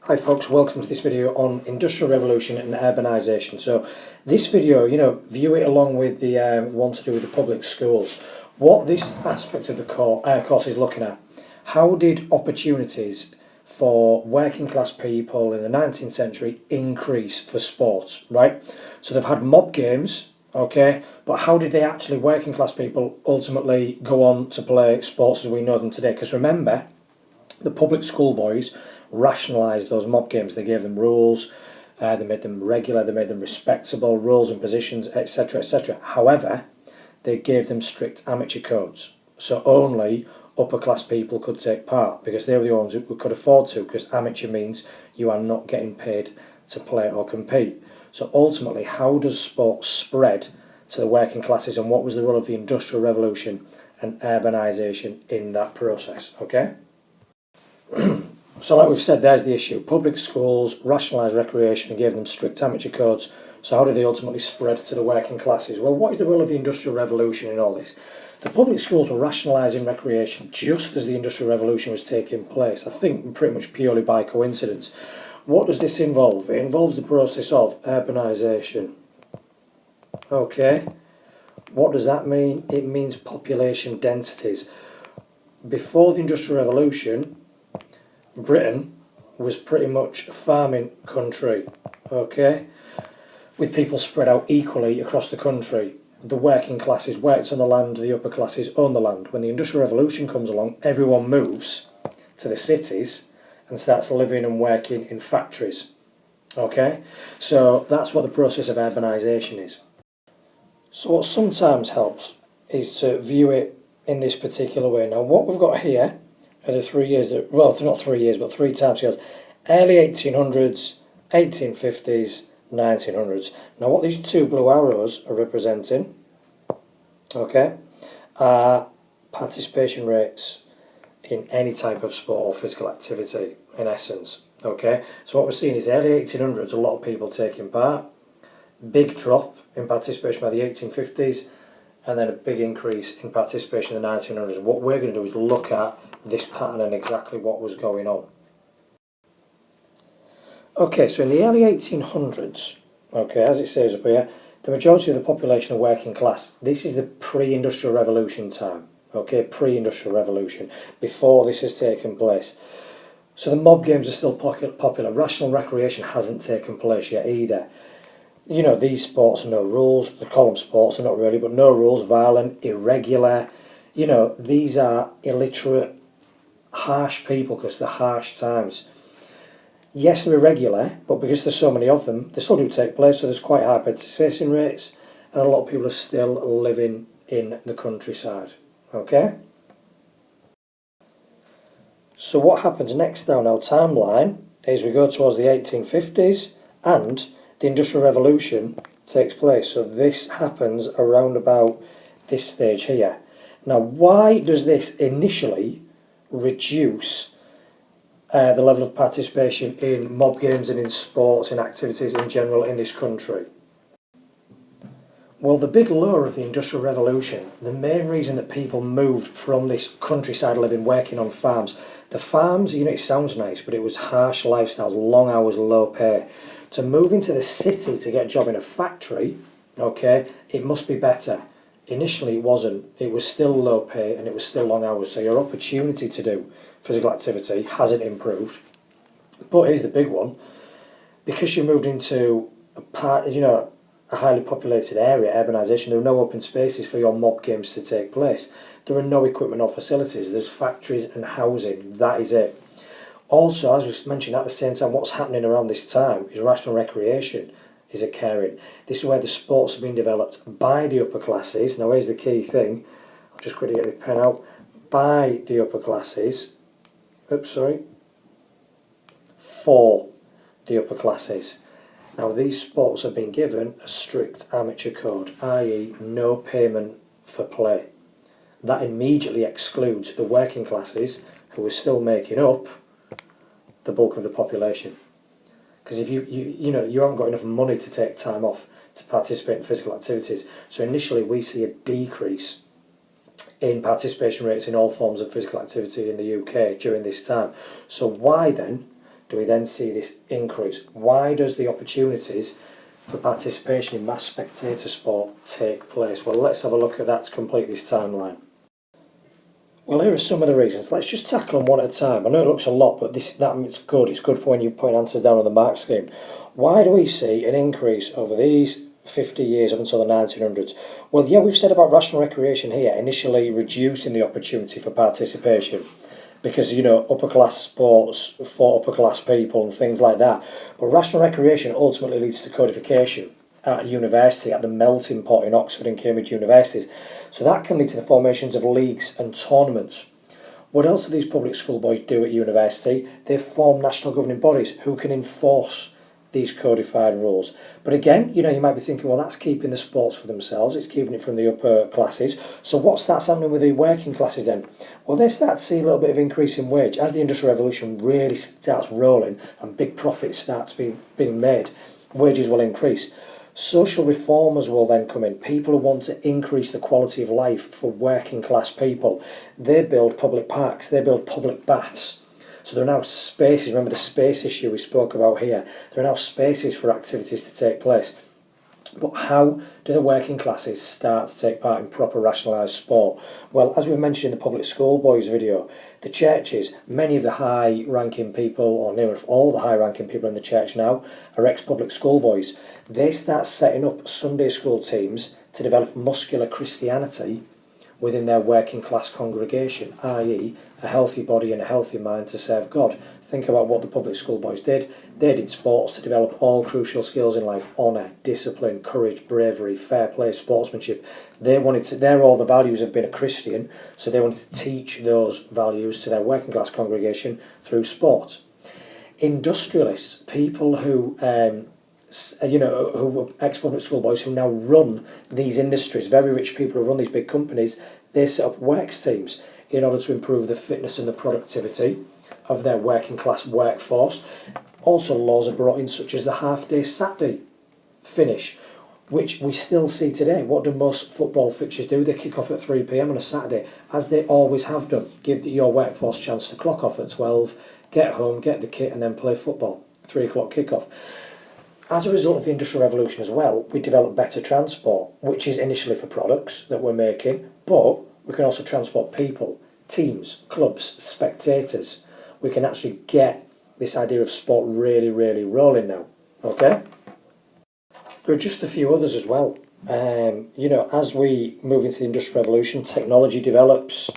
Hi folks, welcome to this video on Industrial Revolution and Urbanisation. So this video, view it along with the one to do with the public schools. What this aspect of the course is looking at, how did opportunities for working class people in the 19th century increase for sport, right? So they've had mob games, okay, but how did they actually, working class people, ultimately go on to play sports as we know them today? Because remember, the public school boys rationalised those mob games. They gave them rules, they made them regular, they made them respectable, rules and positions, etc, etc. However, they gave them strict amateur codes, so only upper class people could take part because they were the ones who could afford to, because amateur means you are not getting paid to play or compete. So ultimately, how does sport spread to the working classes, and what was the role of the Industrial Revolution and urbanisation in that process? Okay. So like we've said, there's the issue. Public schools rationalised recreation and gave them strict amateur codes. So how did they ultimately spread to the working classes? Well, what is the role of the Industrial Revolution in all this? The public schools were rationalising recreation just as the Industrial Revolution was taking place, I think pretty much purely by coincidence. What does this involve? It involves the process of urbanisation. Okay. What does that mean? It means population densities. Before the Industrial Revolution, Britain was pretty much a farming country, okay, with people spread out equally across the country. The working classes worked on the land, the upper classes owned the land. When the Industrial Revolution comes along, everyone moves to the cities and starts living and working in factories, okay? So that's what the process of urbanisation is. So what sometimes helps is to view it in this particular way. Now what we've got here are the 3 years, well, not 3 years, but 3 time scales. Early 1800s, 1850s, 1900s. Now what these two blue arrows are representing, okay, are participation rates in any type of sport or physical activity, in essence, okay. So what we're seeing is early 1800s, a lot of people taking part, big drop in participation by the 1850s, and then a big increase in participation in the 1900s. What we're going to do is look at this pattern and exactly what was going on. Okay, so in the early 1800s, okay, as it says up here, the majority of the population are working class. This is the pre-industrial revolution time, okay, pre-industrial revolution, before this has taken place. So the mob games are still popular. Rational recreation hasn't taken place yet either. You know, these sports are no rules. They call them sports, they're not really, but no rules, violent, irregular. You know, these are illiterate, harsh people because they're harsh times. Yes, they're irregular, but because there's so many of them, they still do take place, so there's quite high participation rates, and a lot of people are still living in the countryside. Okay? So what happens next down our timeline is we go towards the 1850s and the Industrial Revolution takes place. So this happens around about this stage here. Now, why does this initially reduce the level of participation in mob games and in sports and activities in general in this country? Well, the big lure of the Industrial Revolution, the main reason that people moved from this countryside living, working on farms, the farms, it sounds nice, but it was harsh lifestyles, long hours, low pay. To move into the city to get a job in a factory, okay, it must be better. Initially it wasn't. It was still low pay and it was still long hours, so your opportunity to do physical activity hasn't improved. But here's the big one. Because you moved into a highly populated area, urbanisation, there are no open spaces for your mob games to take place. There are no equipment or facilities. There's factories and housing. That is it. Also, as we've mentioned, at the same time, what's happening around this time is rational recreation is occurring. This is where the sports are being developed by the upper classes. Now, here's the key thing. I'll just quickly get my pen out. By the upper classes. For the upper classes. Now, these sports are being given a strict amateur code, i.e. no payment for play. That immediately excludes the working classes, who are still making up the bulk of the population, because if you haven't got enough money to take time off to participate in physical activities. So initially we see a decrease in participation rates in all forms of physical activity in the UK during this time. So why then do we then see this increase? Why does the opportunities for participation in mass spectator sport take place? Well, let's have a look at that to complete this timeline. Well, here are some of the reasons. Let's just tackle them one at a time. I know it looks a lot, but it's good. It's good for when you put answers down on the mark scheme. Why do we see an increase over these 50 years up until the 1900s? Well, yeah, we've said about rational recreation here, initially reducing the opportunity for participation because, upper class sports for upper class people and things like that. But rational recreation ultimately leads to codification at university, at the melting pot in Oxford and Cambridge universities. So that can lead to the formations of leagues and tournaments. What else do these public school boys do at university? They form national governing bodies who can enforce these codified rules. But again, you might be thinking, well, that's keeping the sports for themselves, it's keeping it from the upper classes. So what starts happening with the working classes then? Well, they start to see a little bit of increase in wage. As the Industrial Revolution really starts rolling and big profits starts being made, wages will increase. Social reformers will then come in, people who want to increase the quality of life for working class people. They build public parks, they build public baths. So there are now spaces, remember the space issue we spoke about here, there are now spaces for activities to take place. But how do the working classes start to take part in proper rationalised sport? Well, as we mentioned in the public school boys video, the churches, many of the high-ranking people, or near enough all the high-ranking people in the church now, are ex-public school boys. They start setting up Sunday school teams to develop muscular Christianity within their working class congregation, i.e. a healthy body and a healthy mind to serve God. Think about what the public school boys did. They did sports to develop all crucial skills in life: honour, discipline, courage, bravery, fair play, sportsmanship. They're all the values of being a Christian, so they wanted to teach those values to their working class congregation through sport. Industrialists, people who who were ex-public school boys who now run these industries, very rich people who run these big companies, they set up works teams in order to improve the fitness and the productivity of their working class workforce. Also, laws are brought in such as the half-day Saturday finish, which we still see today. What do most football fixtures do? They kick off at 3 p.m. on a Saturday, as they always have done. Give your workforce a chance to clock off at 12, get home, get the kit, and then play football. 3 o'clock kick-off. As a result of the Industrial Revolution as well, we developed better transport, which is initially for products that we're making, but we can also transport people, teams, clubs, spectators. We can actually get this idea of sport really, really rolling now, okay? There are just a few others as well. As we move into the Industrial Revolution, technology develops,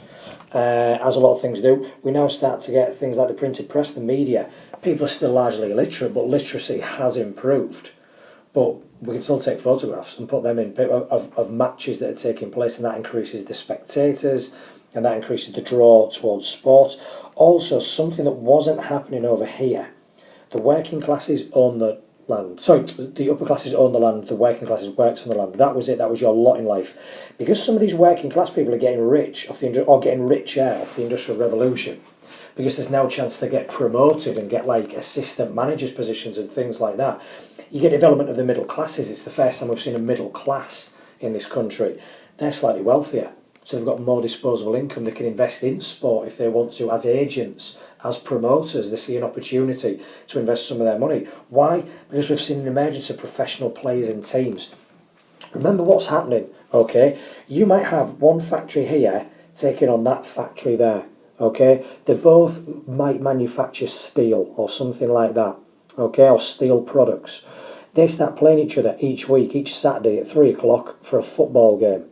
as a lot of things do. We now start to get things like the printed press, the media. People are still largely illiterate, but literacy has improved. But we can still take photographs and put them in of matches that are taking place, and that increases the spectators, and that increases the draw towards sport. Also, something that wasn't happening over here, the working classes own the land. Sorry, the upper classes own the land, the working classes worked on the land. That was it, that was your lot in life. Because some of these working class people are getting rich getting richer off the Industrial Revolution, because there's now a chance to get promoted and get like assistant managers positions and things like that. You get development of the middle classes. It's the first time we've seen a middle class in this country. They're slightly wealthier, so they've got more disposable income. They can invest in sport if they want to, as agents, as promoters. They see an opportunity to invest some of their money. Why? Because we've seen an emergence of professional players and teams. Remember what's happening, okay? You might have one factory here taking on that factory there, okay? They both might manufacture steel or something like that, okay, or steel products. They start playing each other each week, each Saturday at 3 o'clock for a football game.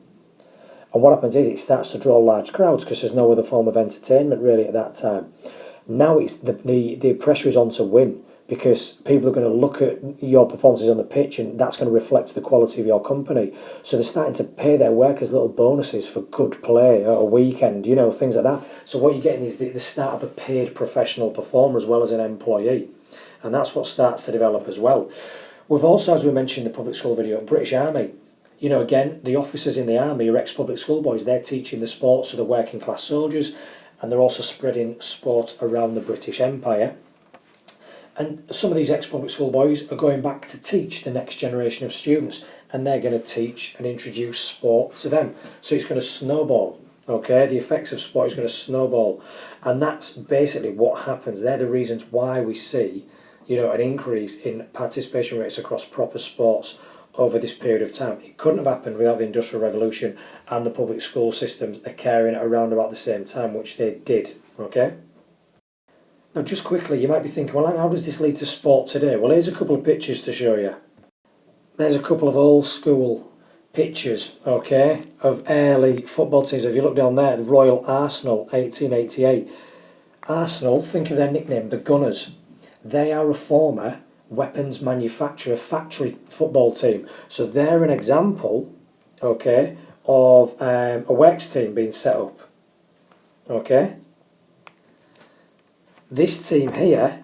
And what happens is it starts to draw large crowds because there's no other form of entertainment really at that time. Now it's the pressure is on to win, because people are going to look at your performances on the pitch and that's going to reflect the quality of your company. So they're starting to pay their workers little bonuses for good play at a weekend, things like that. So what you're getting is the start of a paid professional performer as well as an employee. And that's what starts to develop as well. We've also, as we mentioned in the public school video, British Army. Again, the officers in the army are ex-public school boys. They're teaching the sports to the working class soldiers, and they're also spreading sport around the British Empire. And some of these ex-public school boys are going back to teach the next generation of students, and they're going to teach and introduce sport to them. So it's going to snowball. Okay, the effects of sport is going to snowball, and that's basically what happens. They're the reasons why we see, an increase in participation rates across proper sports over this period of time. It couldn't have happened without the Industrial Revolution and the public school systems occurring around about the same time, which they did. Okay. Now, just quickly, you might be thinking, well, how does this lead to sport today? Well, here's a couple of pictures to show you. There's a couple of old school pictures, okay, of early football teams. If you look down there, the Royal Arsenal, 1888. Arsenal, think of their nickname, the Gunners. They are a former weapons manufacturer factory football team. So they're an example, okay, of a works team being set up, okay. This team here,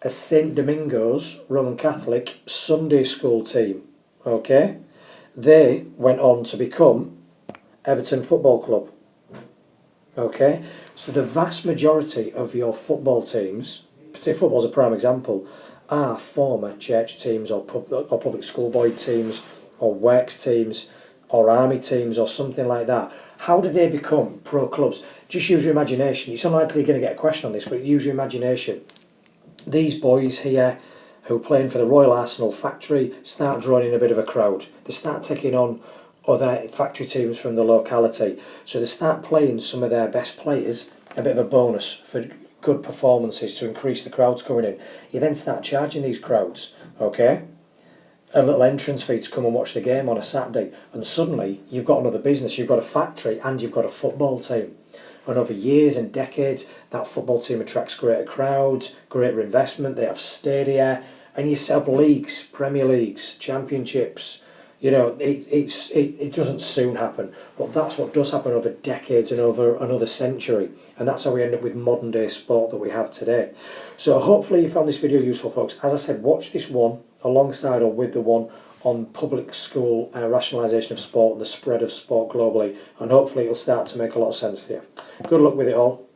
a St. Domingo's Roman Catholic Sunday school team, okay. They went on to become Everton Football Club. Okay, so the vast majority of your football teams, particularly football's a prime example, are former church teams or public school boy teams or works teams or army teams or something like that. How do they become pro clubs? Just use your imagination. It's unlikely you're going to get a question on this, but use your imagination. These boys here who are playing for the Royal Arsenal factory start drawing in a bit of a crowd. They start taking on other factory teams from the locality. So they start playing some of their best players a bit of a bonus for good performances to increase the crowds coming in. You then start charging these crowds, okay, a little entrance fee to come and watch the game on a Saturday, and suddenly you've got another business. You've got a factory and you've got a football team. And over years and decades, that football team attracts greater crowds, greater investment. They have stadia, and you set up leagues, Premier Leagues, Championships. It doesn't soon happen, but that's what does happen over decades and over another century, and that's how we end up with modern day sport that we have today. So hopefully you found this video useful, folks. As I said, watch this one alongside or with the one on public school rationalisation of sport and the spread of sport globally, and hopefully it'll start to make a lot of sense to you. Good luck with it all.